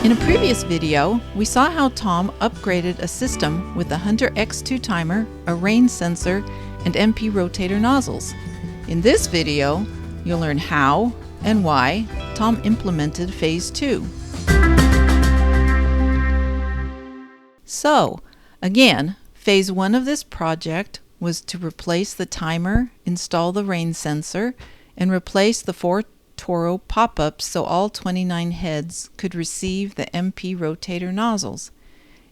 In a previous video, we saw how Tom upgraded a system with the Hunter X2 timer, a rain sensor, and MP rotator nozzles. In this video, you'll learn how and why Tom implemented Phase 2. So, again, Phase 1 of this project was to replace the timer, install the rain sensor, and replace the 4 Toro pop-ups so all 29 heads could receive the MP rotator nozzles.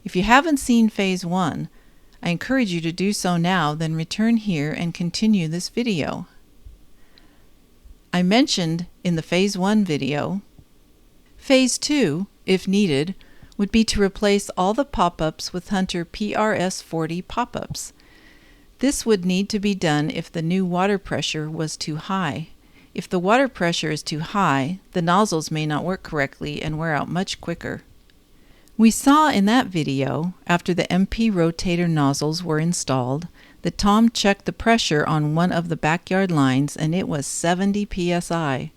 If you haven't seen Phase 1, I encourage you to do so now, then return here and continue this video. I mentioned in the Phase 1 video, Phase 2, if needed, would be to replace all the pop-ups with Hunter PRS40 popups. This would need to be done if the new water pressure was too high. If the water pressure is too high, the nozzles may not work correctly and wear out much quicker. We saw in that video, after the MP rotator nozzles were installed, that Tom checked the pressure on one of the backyard lines and it was 70 psi.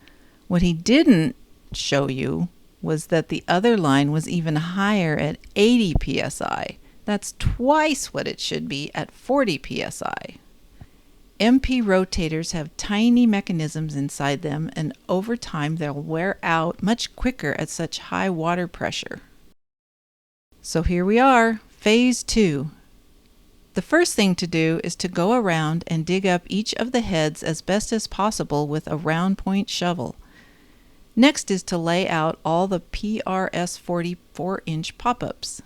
What he didn't show you was that the other line was even higher at 80 psi. That's twice what it should be at 40 psi. MP rotators have tiny mechanisms inside them, and over time they'll wear out much quicker at such high water pressure. So here we are, Phase 2. The first thing to do is to go around and dig up each of the heads as best as possible with a round point shovel. Next is to lay out all the PRS40 4-inch pop-ups.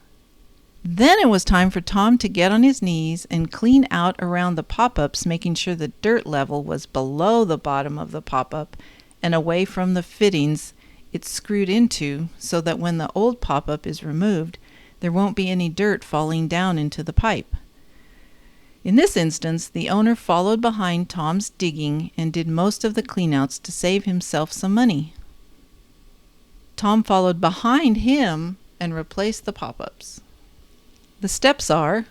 Then it was time for Tom to get on his knees and clean out around the pop-ups, making sure the dirt level was below the bottom of the pop-up and away from the fittings it's screwed into, so that when the old pop-up is removed, there won't be any dirt falling down into the pipe. In this instance, the owner followed behind Tom's digging and did most of the cleanouts to save himself some money. Tom followed behind him and replaced the pop-ups. The steps are: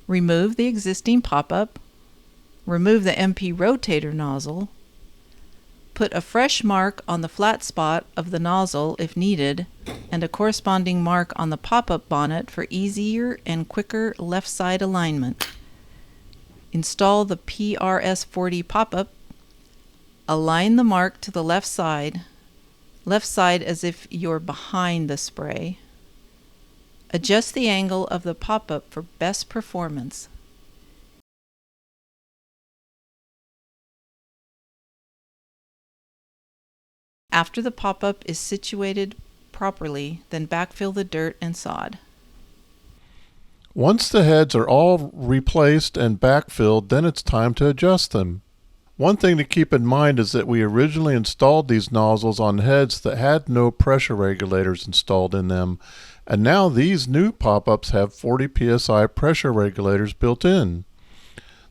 remove the existing pop-up, remove the MP rotator nozzle, put a fresh mark on the flat spot of the nozzle if needed, and a corresponding mark on the pop-up bonnet for easier and quicker left side alignment. Install the PRS40 pop-up, align the mark to the left side as if you're behind the spray. Adjust the angle of the pop-up for best performance. After the pop-up is situated properly, then backfill the dirt and sod. Once the heads are all replaced and backfilled, then it's time to adjust them. One thing to keep in mind is that we originally installed these nozzles on heads that had no pressure regulators installed in them, and now these new pop-ups have 40 psi pressure regulators built in.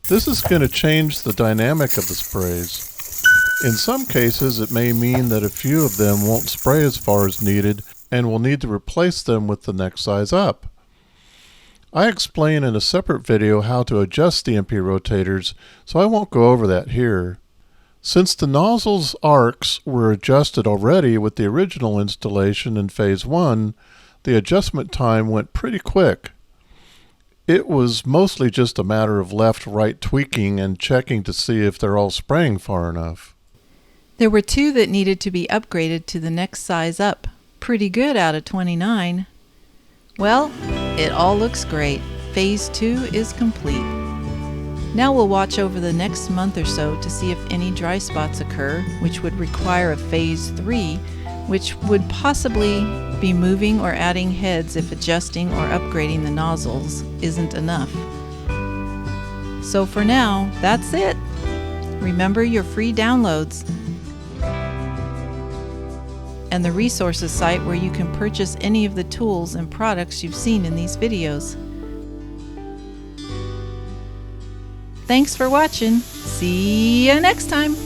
This is going to change the dynamic of the sprays. In some cases, it may mean that a few of them won't spray as far as needed, and we'll need to replace them with the next size up. I explain in a separate video how to adjust the MP rotators, so I won't go over that here. Since the nozzle's arcs were adjusted already with the original installation in Phase 1, the adjustment time went pretty quick. It was mostly just a matter of left-right tweaking and checking to see if they're all spraying far enough. There were 2 that needed to be upgraded to the next size up. Pretty good out of 29. Well, it all looks great. Phase 2 is complete. Now we'll watch over the next month or so to see if any dry spots occur, which would require a Phase 3, which would possibly be moving or adding heads if adjusting or upgrading the nozzles isn't enough. So for now, that's it. Remember your free downloads and the resources site where you can purchase any of the tools and products you've seen in these videos. Thanks for watching. See you next time.